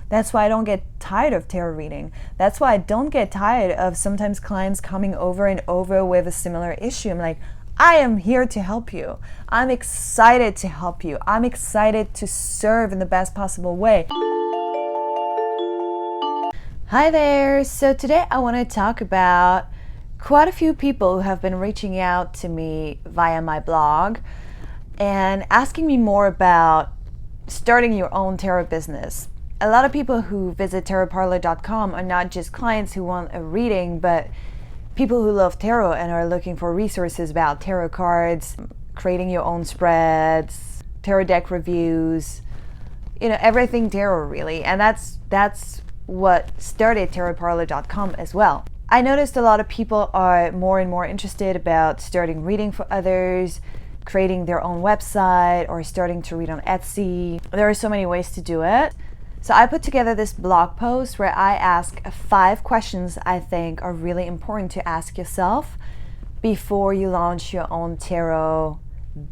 That's why I don't get tired of tarot reading. That's why I don't get tired of sometimes clients coming over and over with a similar issue. I'm like, I am here to help you. I'm excited to help you. I'm excited to serve in the best possible way. Hi there. So today I want to talk about quite a few people who have been reaching out to me via my blog and asking me more about starting your own tarot business. A lot of people who visit tarotparlor.com are not just clients who want a reading, but people who love tarot and are looking for resources about tarot cards, creating your own spreads, tarot deck reviews, everything tarot really. And that's what started tarotparlor.com as well. I noticed a lot of people are more and more interested about starting reading for others, creating their own website, or starting to read on Etsy. There are so many ways to do it. So I put together this blog post where I ask 5 questions I think are really important to ask yourself before you launch your own tarot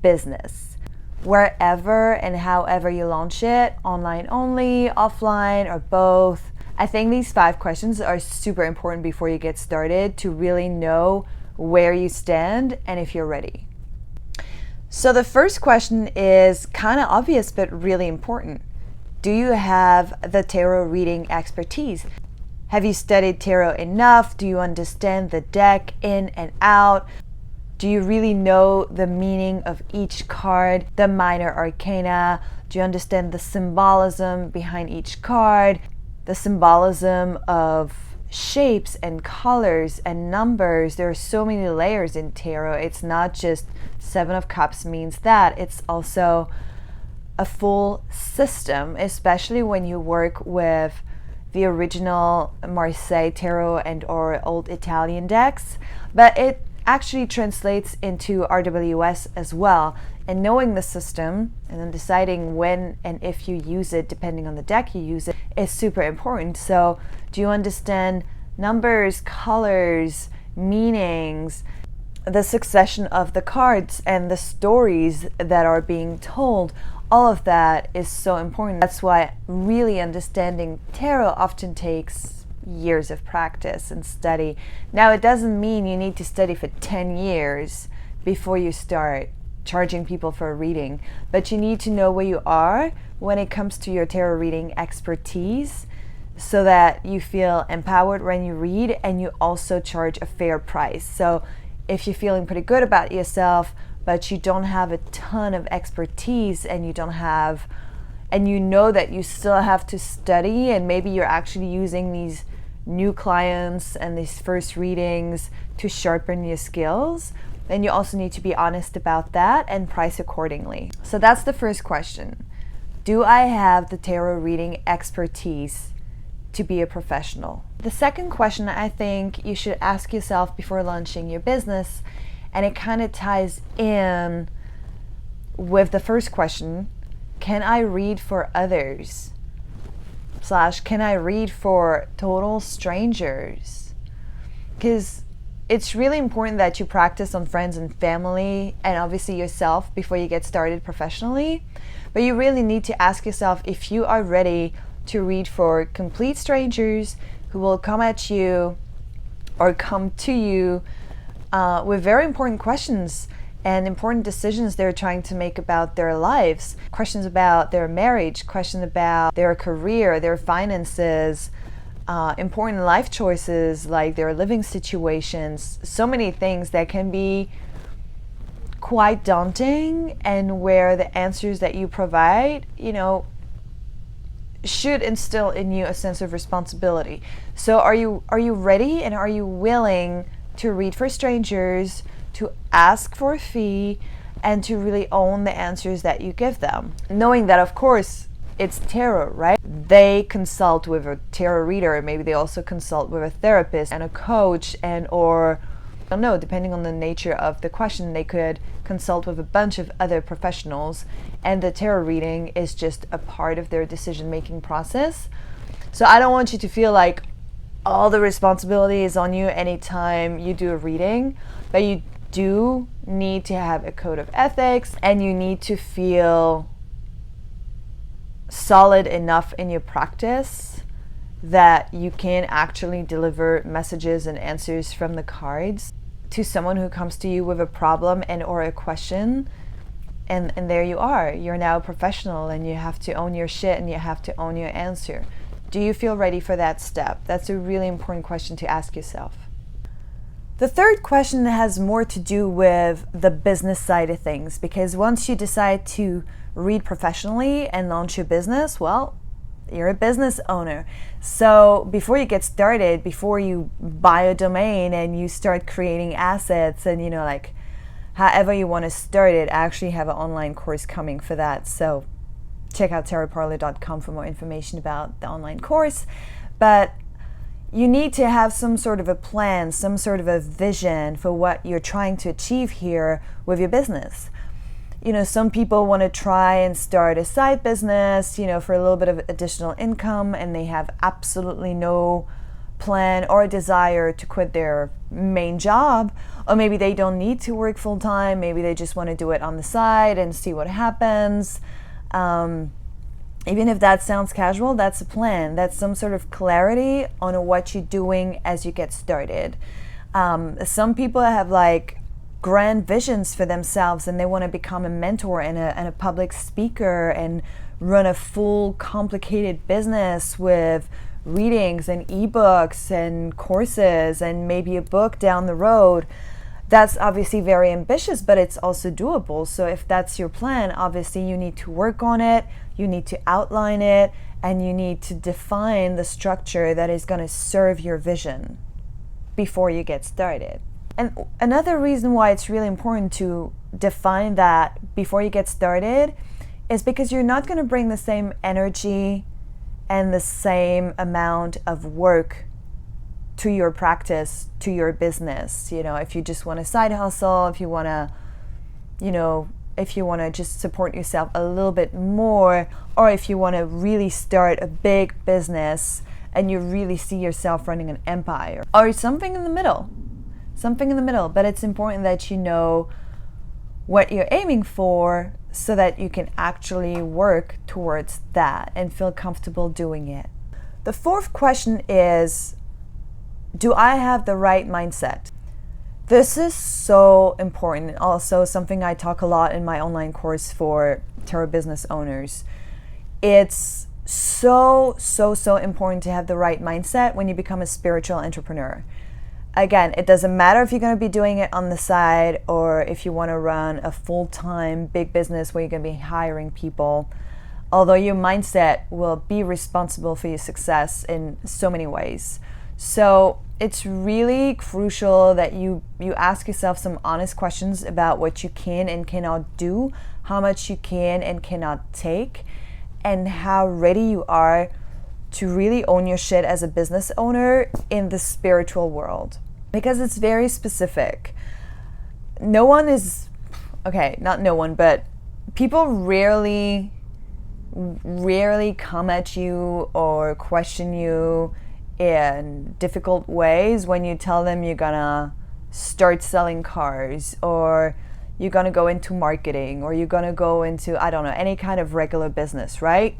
business. Wherever and however you launch it, online only, offline, or both. I think these 5 questions are super important before you get started to really know where you stand and if you're ready. So the first question is kind of obvious but really important. Do you have the tarot reading expertise? Have you studied tarot enough? Do you understand the deck in and out? Do you really know the meaning of each card, the minor arcana? Do you understand the symbolism behind each card? The symbolism of shapes and colors and numbers. There are so many layers in tarot. It's not just 7 of Cups means that. It's also a full system, especially when you work with the original Marseille tarot and or old Italian decks, but it actually translates into RWS as well. And knowing the system and then deciding when and if you use it, depending on the deck you use it, is super important. So do you understand numbers, colors, meanings, the succession of the cards and the stories that are being told? All of that is so important. That's why really understanding tarot often takes years of practice and study. Now, it doesn't mean you need to study for 10 years before you start charging people for a reading, but you need to know where you are when it comes to your tarot reading expertise so that you feel empowered when you read and you also charge a fair price. So if you're feeling pretty good about yourself, but you don't have a ton of expertise and you know that you still have to study, and maybe you're actually using these new clients and these first readings to sharpen your skills, then you also need to be honest about that and price accordingly. So that's the first question. Do I have the tarot reading expertise to be a professional? The second question I think you should ask yourself before launching your business, and it kind of ties in with the first question, can I read for others? / can I read for total strangers? Because it's really important that you practice on friends and family and obviously yourself before you get started professionally. But you really need to ask yourself if you are ready to read for complete strangers who will come at you or come to you with very important questions and important decisions they're trying to make about their lives. Questions about their marriage, questions about their career, their finances, important life choices like their living situations. So many things that can be quite daunting, and where the answers that you provide, should instill in you a sense of responsibility. So are you ready, and are you willing to read for strangers, to ask for a fee, and to really own the answers that you give them? Knowing that, of course, it's tarot, right? They consult with a tarot reader, maybe they also consult with a therapist and a coach, and or I don't know, depending on the nature of the question, they could consult with a bunch of other professionals, and the tarot reading is just a part of their decision-making process. So I don't want you to feel like all the responsibility is on you anytime you do a reading, but you do need to have a code of ethics, and you need to feel solid enough in your practice that you can actually deliver messages and answers from the cards to someone who comes to you with a problem and or a question, and there you are. You're now a professional and you have to own your shit and you have to own your answer. Do you feel ready for that step? That's a really important question to ask yourself. The third question has more to do with the business side of things, because once you decide to read professionally and launch your business, well, you're a business owner. So before you get started, before you buy a domain and you start creating assets and, like however you want to start it, I actually have an online course coming for that. So check out tarotparlor.com for more information about the online course. But you need to have some sort of a plan, some sort of a vision for what you're trying to achieve here with your business. Some people want to try and start a side business, for a little bit of additional income, and they have absolutely no plan or desire to quit their main job. Or maybe they don't need to work full time. Maybe they just want to do it on the side and see what happens. Even if that sounds casual, that's a plan. That's some sort of clarity on what you're doing as you get started. Some people have grand visions for themselves and they want to become a mentor and a public speaker and run a full complicated business with readings and ebooks and courses and maybe a book down the road. That's obviously very ambitious, but it's also doable. So if that's your plan, obviously you need to work on it, you need to outline it, and you need to define the structure that is going to serve your vision before you get started. And another reason why it's really important to define that before you get started is because you're not going to bring the same energy and the same amount of work to your practice, to your business. If you just want a side hustle, if you want to just support yourself a little bit more, or if you want to really start a big business and you really see yourself running an empire, or something in the middle. But it's important that you know what you're aiming for so that you can actually work towards that and feel comfortable doing it. The fourth question is, do I have the right mindset? This is so important. Also, something I talk a lot in my online course for tarot business owners. It's so important to have the right mindset when you become a spiritual entrepreneur. Again, it doesn't matter if you're going to be doing it on the side or if you want to run a full-time big business where you're going to be hiring people, although your mindset will be responsible for your success in so many ways. So it's really crucial that you ask yourself some honest questions about what you can and cannot do, how much you can and cannot take, and how ready you are to really own your shit as a business owner in the spiritual world. Because it's very specific. Not no one, but people rarely come at you or question you in difficult ways when you tell them you're gonna start selling cars, or you're gonna go into marketing, or you're gonna go into, any kind of regular business, right?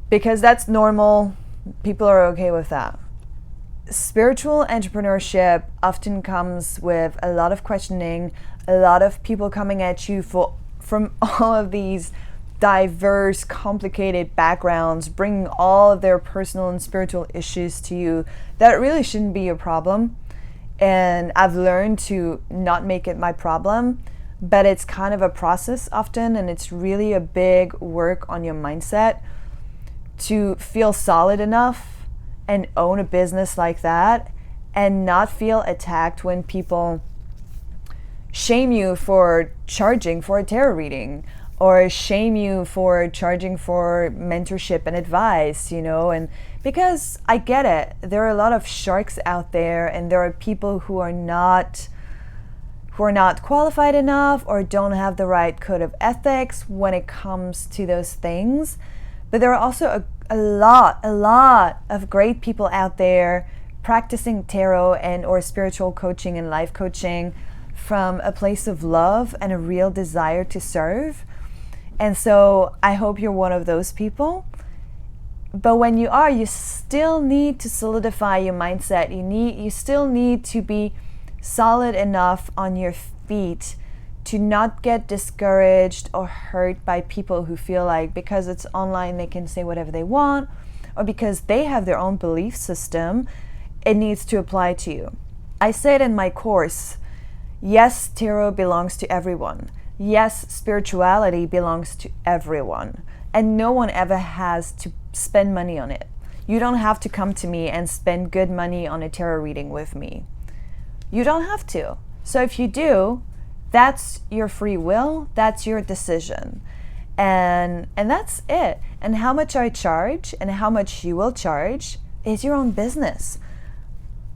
Because that's normal. People are okay with that. Spiritual entrepreneurship often comes with a lot of questioning, a lot of people coming at you from all of these diverse, complicated backgrounds, bringing all of their personal and spiritual issues to you. That really shouldn't be a problem. And I've learned to not make it my problem, but it's kind of a process often, and it's really a big work on your mindset to feel solid enough and own a business like that and not feel attacked when people shame you for charging for a tarot reading, or shame you for charging for mentorship and advice, and because I get it, there are a lot of sharks out there, and there are people who are not qualified enough or don't have the right code of ethics when it comes to those things. But there are also a lot of great people out there practicing tarot and or spiritual coaching and life coaching from a place of love and a real desire to serve. And so I hope you're one of those people. But when you are, you still need to solidify your mindset. You still need to be solid enough on your feet to not get discouraged or hurt by people who feel like because it's online they can say whatever they want, or because they have their own belief system, it needs to apply to you. I say it in my course. Yes, tarot belongs to everyone. Yes, spirituality belongs to everyone. And no one ever has to spend money on it. You don't have to come to me and spend good money on a tarot reading with me. You don't have to. So if you do, that's your free will, that's your decision. And that's it. And how much I charge and how much you will charge is your own business.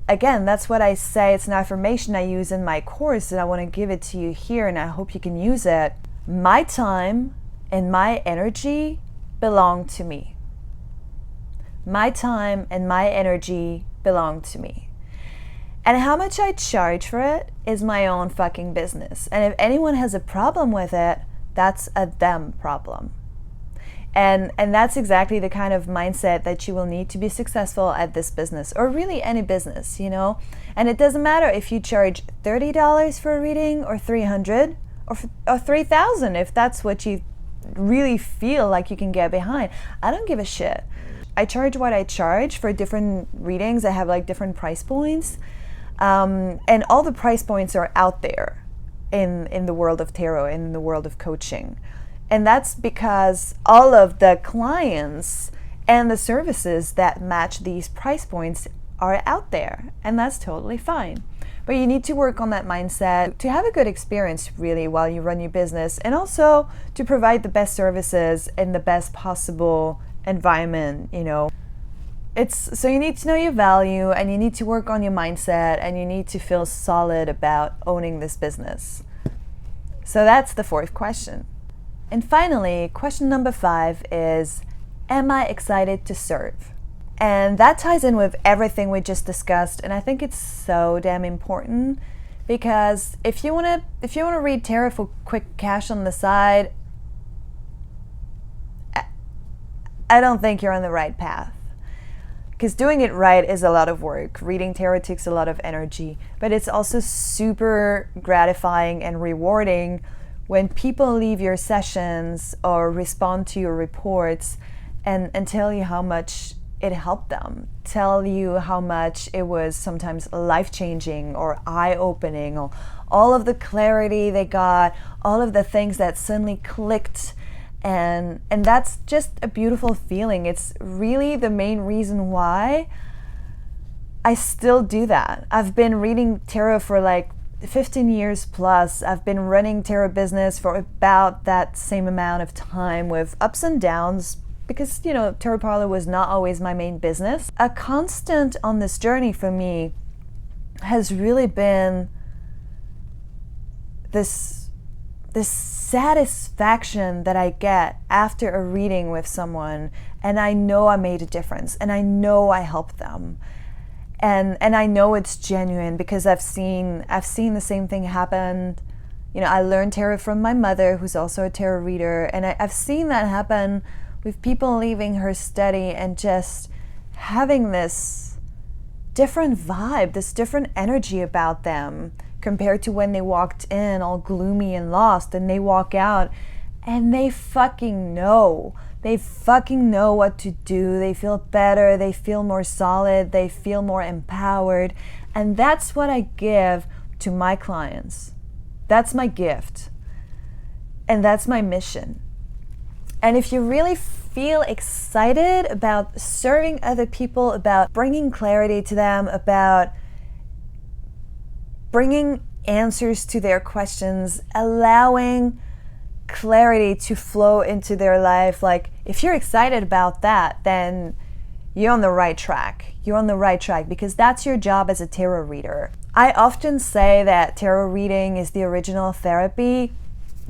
Again, that's what I say. It's an affirmation I use in my course, and I want to give it to you here, and I hope you can use it. My time and my energy belong to me. My time and my energy belong to me. And how much I charge for it is my own fucking business. And if anyone has a problem with it, that's a them problem. And that's exactly the kind of mindset that you will need to be successful at this business, or really any business, you know? And it doesn't matter if you charge $30 for a reading or $300 or $3,000 if that's what you really feel like you can get behind. I don't give a shit. I charge what I charge for different readings. I have like different price points. And all the price points are out there in the world of tarot, in the world of coaching. And that's because all of the clients and the services that match these price points are out there. And that's totally fine. But you need to work on that mindset to have a good experience really while you run your business, and also to provide the best services in the best possible environment, you know. So you need to know your value, and you need to work on your mindset, and you need to feel solid about owning this business. So that's the fourth question. And finally, question number 5 is, am I excited to serve? And that ties in with everything we just discussed, and I think it's so damn important, because if you want to read tarot for quick cash on the side, I don't think you're on the right path. Because doing it right is a lot of work. Reading tarot takes a lot of energy, but it's also super gratifying and rewarding when people leave your sessions or respond to your reports and tell you how much it helped them, tell you how much it was sometimes life-changing or eye-opening, or all of the clarity they got, all of the things that suddenly clicked. And that's just a beautiful feeling. It's really the main reason why I still do that. I've been reading tarot for like 15 years plus. I've been running tarot business for about that same amount of time, with ups and downs, because, you know, Tarot Parlor was not always my main business. A constant on this journey for me has really been this satisfaction that I get after a reading with someone, and I know I made a difference, and I know I helped them. And I know it's genuine, because I've seen the same thing happen. You know, I learned tarot from my mother, who's also a tarot reader, and I've seen that happen with people leaving her study and just having this different vibe, this different energy about them compared to when they walked in all gloomy and lost, and they walk out and they fucking know. They fucking know what to do. They feel better. They feel more solid. They feel more empowered. And that's what I give to my clients. That's my gift. And that's my mission. And if you really feel excited about serving other people, about bringing clarity to them, about bringing answers to their questions, allowing clarity to flow into their life, like, if you're excited about that, then you're on the right track. You're on the right track, because that's your job as a tarot reader. I often say that tarot reading is the original therapy.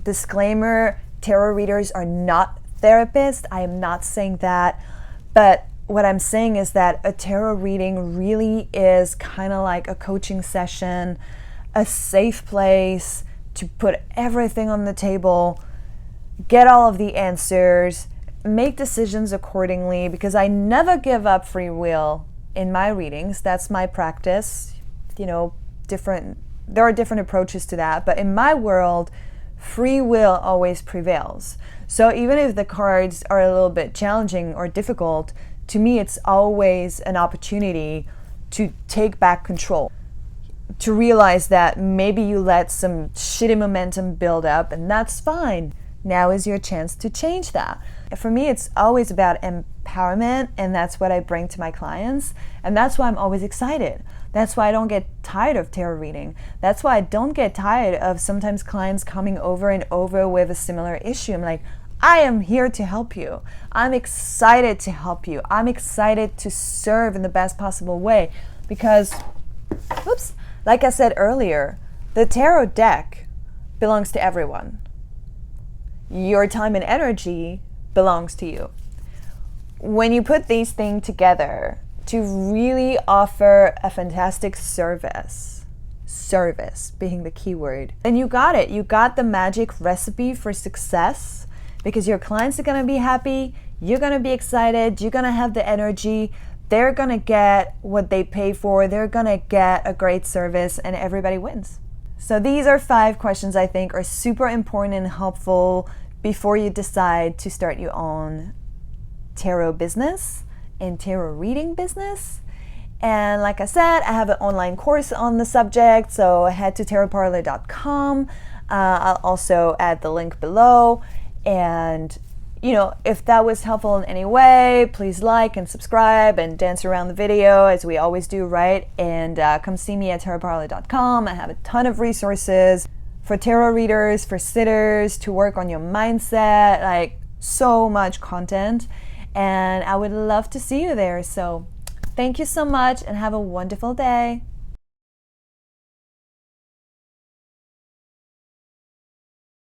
Disclaimer, tarot readers are not therapists. I am not saying that, but what I'm saying is that a tarot reading really is kind of like a coaching session, a safe place to put everything on the table, get all of the answers, make decisions accordingly, because I never give up free will in my readings. That's my practice. There are different approaches to that, but in my world, free will always prevails. So even if the cards are a little bit challenging or difficult, to me it's always an opportunity to take back control, to realize that maybe you let some shitty momentum build up, and that's fine. Now is your chance to change that. For me, it's always about empowerment, and that's what I bring to my clients, and that's why I'm always excited. That's why I don't get tired of tarot reading. That's why I don't get tired of sometimes clients coming over and over with a similar issue. I'm like, I am here to help you. I'm excited to help you. I'm excited to serve in the best possible way because, like I said earlier, the tarot deck belongs to everyone. Your time and energy belongs to you. When you put these things together to really offer a fantastic service being the key word, then you got it. You got the magic recipe for success, because your clients are going to be happy, you're going to be excited, you're going to have the energy, they're going to get what they pay for, they're going to get a great service, and everybody wins. So these are 5 questions I think are super important and helpful before you decide to start your own tarot business and tarot reading business. And like I said, I have an online course on the subject, so head to tarotparlor.com. I'll also add the link below. And if that was helpful in any way, please like and subscribe and dance around the video as we always do, right? And come see me at tarotparlor.com. I have a ton of resources for tarot readers, for sitters, to work on your mindset, like so much content. And I would love to see you there. So thank you so much and have a wonderful day.